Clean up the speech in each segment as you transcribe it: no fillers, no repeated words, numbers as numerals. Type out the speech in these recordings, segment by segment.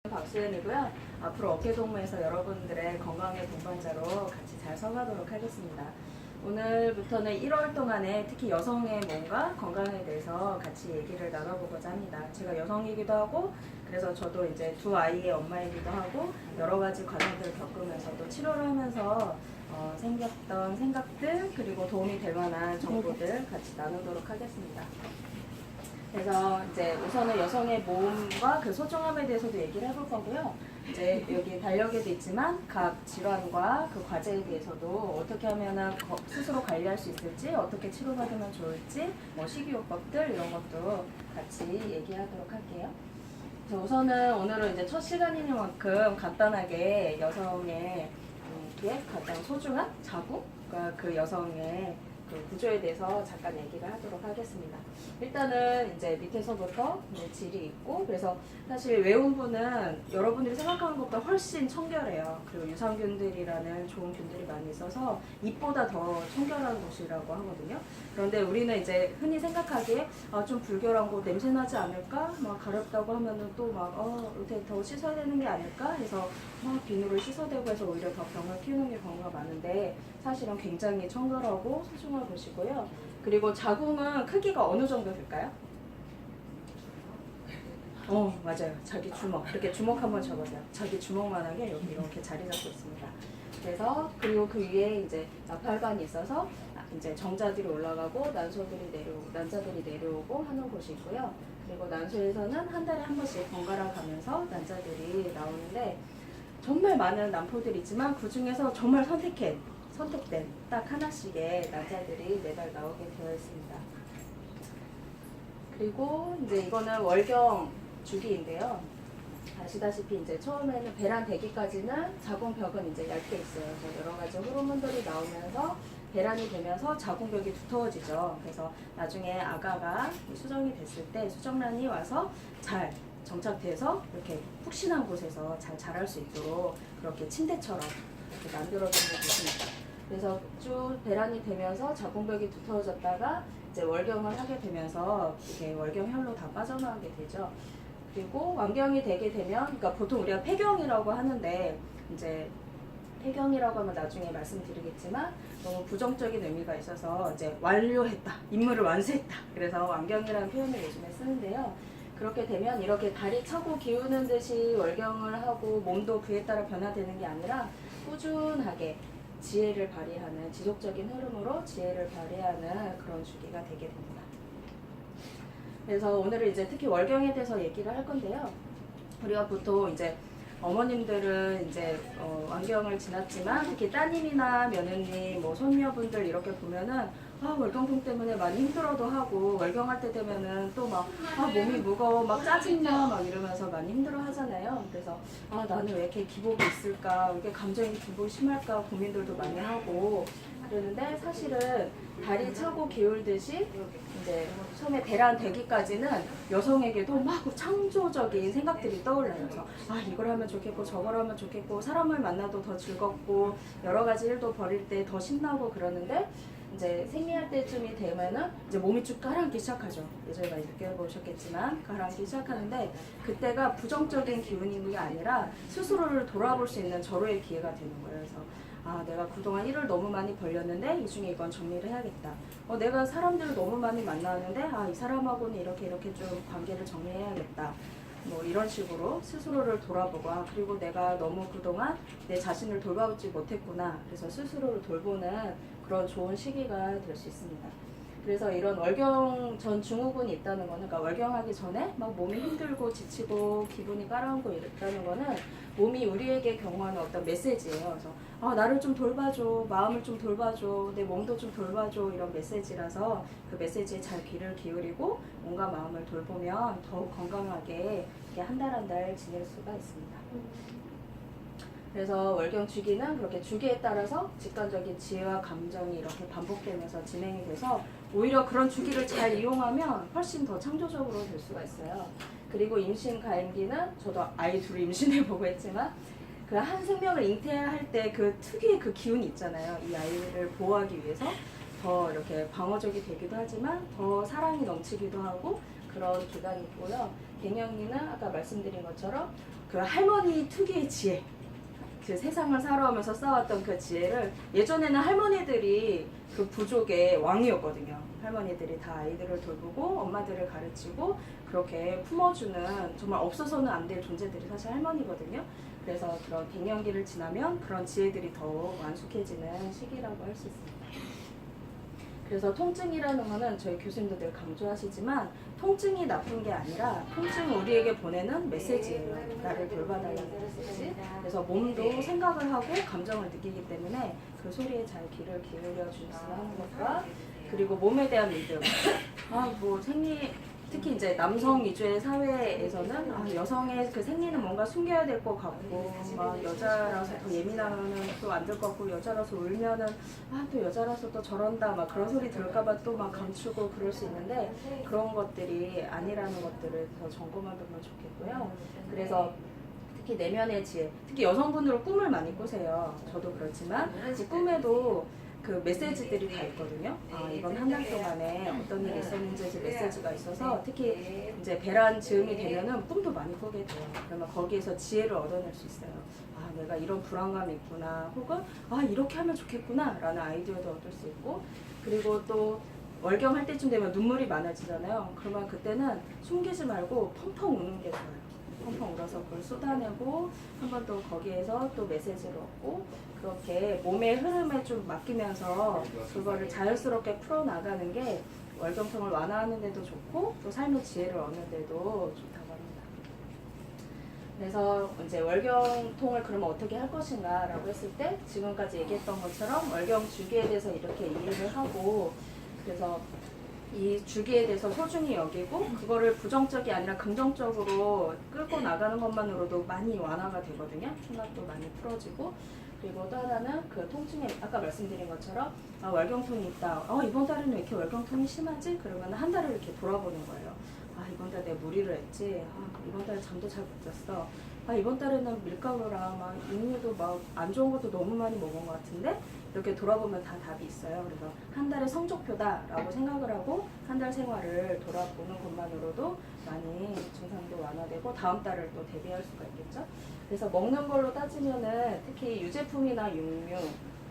박수현이고요. 앞으로 어깨동무에서 여러분들의 건강의 동반자로 같이 잘 서가도록 하겠습니다. 오늘부터는 1월 동안에 특히 여성의 몸과 건강에 대해서 같이 얘기를 나눠보고자 합니다. 제가 여성이기도 하고 그래서 저도 이제 두 아이의 엄마이기도 하고 여러 가지 과정들을 겪으면서도 치료를 하면서 생겼던 생각들 그리고 도움이 될 만한 정보들 같이 나누도록 하겠습니다. 그래서 이제 우선은 여성의 몸과 그 소중함에 대해서도 얘기를 해볼 거고요. 이제 여기 달력에도 있지만 각 질환과 그 과제에 대해서도 어떻게 하면 스스로 관리할 수 있을지, 어떻게 치료받으면 좋을지, 뭐 식이요법들 이런 것도 같이 얘기하도록 할게요. 그래서 우선은 오늘은 이제 첫 시간이니만큼 간단하게 여성의 가장 소중한 자궁과 그 여성의 그 구조에 대해서 잠깐 얘기를 하도록 하겠습니다. 일단은 이제 밑에서부터 질이 있고, 그래서 사실 외음부는 여러분들이 생각하는 것보다 훨씬 청결해요. 그리고 유산균들이라는 좋은 균들이 많이 있어서 입보다 더 청결한 곳이라고 하거든요. 그런데 우리는 이제 흔히 생각하기에 좀 불결한 곳 냄새 나지 않을까? 막 가렵다고 하면은 또 막 이렇게 더 씻어야 되는 게 아닐까? 해서 막 비누를 씻어대고 해서 오히려 더 병을 키우는 경우가 많은데 사실은 굉장히 청결하고 소중한 곳이고요. 그리고 자궁은 크기가 어느 정도 될까요? 맞아요. 자기 주먹. 이렇게 주먹 한번 접어세요. 자기 주먹만하게 여기 이렇게 자리 잡고 있습니다. 그래서 그리고 그 위에 이제 나팔관이 있어서 이제 정자들이 올라가고 난자들이 내려오고 하는 곳이 있고요. 그리고 난소에서는 한 달에 한 번씩 번갈아 가면서 난자들이 나오는데 정말 많은 난포들이 있지만 그 중에서 정말 선택된 딱 하나씩의 난자들이 매달 나오게 되어 있습니다. 그리고 이제 이거는 월경 주기인데요. 아시다시피 이제 처음에는 배란 되기까지는 자궁벽은 이제 얇게 있어요. 그래서 여러 가지 호르몬들이 나오면서 배란이 되면서 자궁벽이 두터워지죠. 그래서 나중에 아가가 수정이 됐을 때 수정란이 와서 잘 정착돼서 이렇게 푹신한 곳에서 잘 자랄 수 있도록 그렇게 침대처럼 이렇게 만들어주는 곳입니다. 그래서 쭉 배란이 되면서 자궁벽이 두터워졌다가 이제 월경을 하게 되면서 이렇게 월경혈로 다 빠져나가게 되죠. 그리고 완경이 되게 되면, 그러니까 보통 우리가 폐경이라고 하는데 이제 폐경이라고 하면 나중에 말씀드리겠지만 너무 부정적인 의미가 있어서 이제 완료했다, 임무를 완수했다. 그래서 완경이라는 표현을 요즘에 쓰는데요. 그렇게 되면 이렇게 다리 차고 기우는 듯이 월경을 하고 몸도 그에 따라 변화되는 게 아니라 꾸준하게 지혜를 발휘하는 지속적인 흐름으로 지혜를 발휘하는 그런 주기가 되게 됩니다. 그래서 오늘은 이제 특히 월경에 대해서 얘기를 할 건데요. 우리가 보통 이제 어머님들은 이제 완경을 지났지만 특히 따님이나 며느님, 뭐 손녀분들 이렇게 보면은 월경통 때문에 많이 힘들어도 하고 월경할 때 되면은 또 막 몸이 무거워 막 짜증나 막 이러면서 많이 힘들어 하잖아요. 그래서 나는 왜 이렇게 기복이 있을까, 왜 이렇게 감정이 기복이 심할까 고민들도 많이 하고 그러는데 사실은 다리 차고 기울듯이 이제 처음에 배란 되기까지는 여성에게도 막 창조적인 생각들이 떠올라요. 그래서 이걸 하면 좋겠고 저걸 하면 좋겠고 사람을 만나도 더 즐겁고 여러 가지 일도 벌일 때 더 신나고 그러는데 이제 생리할 때쯤이 되면은 이제 몸이 쭉 가라앉기 시작하죠. 예전에 많이 느껴보셨겠지만 가라앉기 시작하는데 그때가 부정적인 기운이 아니라 스스로를 돌아볼 수 있는 절호의 기회가 되는 거예요. 그래서 내가 그동안 일을 너무 많이 벌렸는데 이 중에 이건 정리를 해야겠다. 내가 사람들을 너무 많이 만나는데 이 사람하고는 이렇게 좀 관계를 정리해야겠다. 뭐 이런 식으로 스스로를 돌아보고 그리고 내가 너무 그동안 내 자신을 돌봐오지 못했구나. 그래서 스스로를 돌보는 그런 좋은 시기가 될 수 있습니다. 그래서 이런 월경 전 증후군이 있다는 거는, 그러니까 월경하기 전에 막 몸이 힘들고 지치고 기분이 깔아앉고 이랬다는 거는 몸이 우리에게 경고하는 어떤 메시지예요. 그래서 나를 좀 돌봐줘, 마음을 좀 돌봐줘, 내 몸도 좀 돌봐줘, 이런 메시지라서 그 메시지에 잘 귀를 기울이고 몸과 마음을 돌보면 더욱 건강하게 이렇게 한 달 한 달 지낼 수가 있습니다. 그래서 월경 주기는 그렇게 주기에 따라서 직관적인 지혜와 감정이 이렇게 반복되면서 진행이 돼서 오히려 그런 주기를 잘 이용하면 훨씬 더 창조적으로 될 수가 있어요. 그리고 임신 가임기는 저도 아이 둘을 임신해보고 했지만 그 한 생명을 잉태할 때 그 특유의 그 기운이 있잖아요. 이 아이를 보호하기 위해서 더 이렇게 방어적이 되기도 하지만 더 사랑이 넘치기도 하고 그런 기간이 있고요. 갱년기는 아까 말씀드린 것처럼 그 할머니 특유의 지혜, 그 세상을 살아오면서 쌓았던 그 지혜를 예전에는 할머니들이 그 부족의 왕이었거든요. 할머니들이 다 아이들을 돌보고 엄마들을 가르치고 그렇게 품어주는 정말 없어서는 안 될 존재들이 사실 할머니거든요. 그래서 그런 갱년기를 지나면 그런 지혜들이 더 완숙해지는 시기라고 할 수 있습니다. 그래서 통증이라는 거는 저희 교수님도 늘 강조하시지만 통증이 나쁜 게 아니라 통증은 우리에게 보내는 메시지예요. 나를 돌봐달라는 메시지. 그래서 몸도 생각을 하고 감정을 느끼기 때문에 그 소리에 잘 귀를 기울여 주셨으면 하는 것과 그리고 몸에 대한 믿음. 뭐 특히 이제 남성 위주의 사회에서는 여성의 그 생리는 뭔가 숨겨야 될 것 같고 막 여자라서 더 예민하면 또 안 될 것 같고 여자라서 울면은 또 여자라서 또 저런다 막 그런 소리 들을까봐 또 막 감추고 그럴 수 있는데 그런 것들이 아니라는 것들을 더 점검해보면 좋겠고요. 그래서 특히 내면의 지혜, 특히 여성분들은 꿈을 많이 꾸세요. 저도 그렇지만 그 꿈에도 그 메시지들이 다 있거든요. 이번 한 달 동안에 어떤 일이 있었는지 메시지가 있어서 특히 이제 배란 즈음이 되면은 꿈도 많이 꾸게 돼요. 그러면 거기에서 지혜를 얻어낼 수 있어요. 내가 이런 불안감이 있구나, 혹은 이렇게 하면 좋겠구나 라는 아이디어도 얻을 수 있고, 그리고 또 월경할 때쯤 되면 눈물이 많아지잖아요. 그러면 그때는 숨기지 말고 펑펑 우는 게 좋아요. 펑펑 울어서 그걸 쏟아내고 한 번 또 거기에서 또 메시지를 얻고 그렇게 몸의 흐름에 좀 맡기면서 그거를 자연스럽게 풀어나가는 게 월경통을 완화하는 데도 좋고 또 삶의 지혜를 얻는 데도 좋다고 합니다. 그래서 이제 월경통을 그러면 어떻게 할 것인가 라고 했을 때 지금까지 얘기했던 것처럼 월경 주기에 대해서 이렇게 이해를 하고 그래서 이 주기에 대해서 소중히 여기고 그거를 부정적이 아니라 긍정적으로 끌고 나가는 것만으로도 많이 완화가 되거든요. 충각도 많이 풀어지고 그리고 또 하나는 그 통증에 아까 말씀드린 것처럼 월경통이 있다. 이번 달에는 왜 이렇게 월경통이 심하지? 그러면 한 달을 이렇게 돌아보는 거예요. 이번 달에 내가 무리를 했지. 이번 달에 잠도 잘 못 잤어. 이번 달에는 밀가루랑 막 육류도 막 안 좋은 것도 너무 많이 먹은 것 같은데 이렇게 돌아보면 다 답이 있어요. 그래서 한 달의 성적표다라고 생각을 하고 한 달 생활을 돌아보는 것만으로도 많이 증상도 완화되고 다음 달을 또 대비할 수가 있겠죠. 그래서 먹는 걸로 따지면은 특히 유제품이나 육류,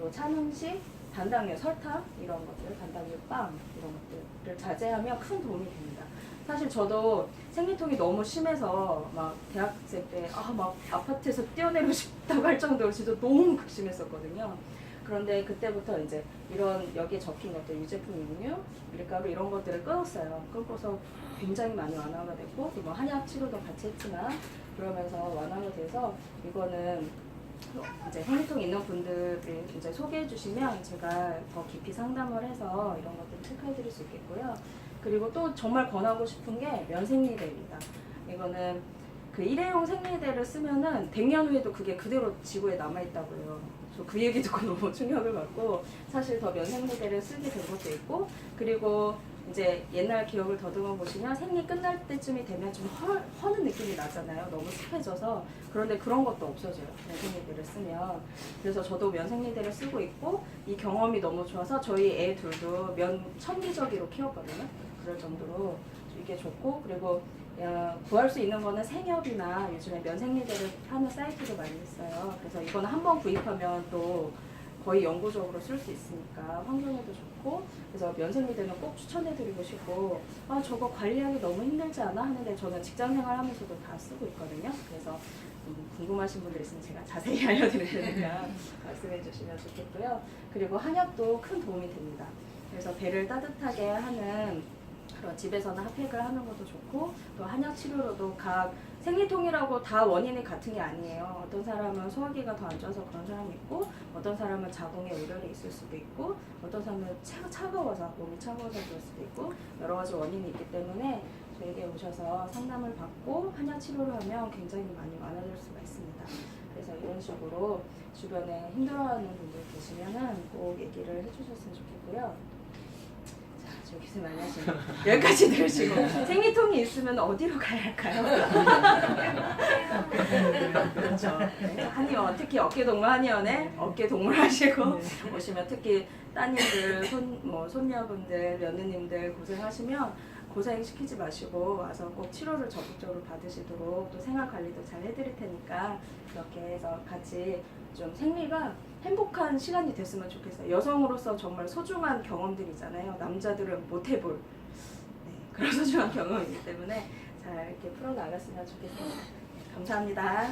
또 찬 음식, 단당류, 설탕 이런 것들, 단당류 빵 이런 것들을 자제하면 큰 도움이 됩니다. 사실 저도 생리통이 너무 심해서 막 대학생 때 막 아파트에서 뛰어내리고 싶다고 할 정도로 진짜 너무 극심했었거든요. 그런데 그때부터 이제 이런 여기에 적힌 것들 유제품, 육류, 밀가루 이런 것들을 끊었어요. 끊고서 굉장히 많이 완화가 됐고 뭐 한약 치료도 같이 했지만 그러면서 완화가 돼서 이거는 이제 생리통 있는 분들을 이제 소개해 주시면 제가 더 깊이 상담을 해서 이런 것들을 체크해 드릴 수 있겠고요. 그리고 또 정말 권하고 싶은 게 면생리대입니다. 이거는 그 일회용 생리대를 쓰면은 100년 후에도 그게 그대로 지구에 남아있다고요. 저 그 얘기 듣고 너무 충격을 받고 사실 더 면생리대를 쓰게 된 것도 있고 그리고 이제 옛날 기억을 더듬어 보시면 생리 끝날 때쯤이 되면 좀 허는 느낌이 나잖아요. 너무 습해져서. 그런데 그런 것도 없어져요. 면생리대를 쓰면. 그래서 저도 면생리대를 쓰고 있고 이 경험이 너무 좋아서 저희 애 둘도 면 천기저귀로 키웠거든요. 그럴 정도로 이게 좋고 그리고 구할 수 있는 거는 생협이나 요즘에 면생리대를 파는 사이트도 많이 있어요. 그래서 이거는 한번 구입하면 또 거의 영구적으로 쓸 수 있으니까 환경에도 좋고 그래서 면생리대는 꼭 추천해드리고 싶고 저거 관리하기 너무 힘들지 않아? 하는데 저는 직장생활 하면서도 다 쓰고 있거든요. 그래서 궁금하신 분들 있으면 제가 자세히 알려드릴 테니까 말씀해 주시면 좋겠고요. 그리고 한약도 큰 도움이 됩니다. 그래서 배를 따뜻하게 하는 그런 집에서는 핫팩을 하는 것도 좋고 또 한약 치료로도 각 생리통이라고 다 원인이 같은 게 아니에요. 어떤 사람은 소화기가 더 안 좋아서 그런 사람이 있고 어떤 사람은 자궁에 우열이 있을 수도 있고 어떤 사람은 차가워서 몸이 차가워서 그럴 수도 있고 여러 가지 원인이 있기 때문에 저에게 오셔서 상담을 받고 한약 치료를 하면 굉장히 많이 완화될 수가 있습니다. 그래서 이런 식으로 주변에 힘들어하는 분들 계시면은 꼭 얘기를 해주셨으면 좋겠고요. 저 기술 많이 하시네요. 여기까지 들으시고 생리통이 있으면 어디로 가야 할까요? 그렇죠. 네. 한의원 특히 어깨동물 한의원에 어깨동물 하시고 오시면 특히 따님들, 손녀분들, 며느님들 고생하시면 고생시키지 마시고 와서 꼭 치료를 적극적으로 받으시도록 또 생활 관리도 잘 해드릴 테니까 그렇게 해서 같이 좀 생리가 행복한 시간이 됐으면 좋겠어요. 여성으로서 정말 소중한 경험들이잖아요. 남자들은 못 해볼 그런 소중한 경험이기 때문에 잘 이렇게 풀어나갔으면 좋겠습니다. 감사합니다.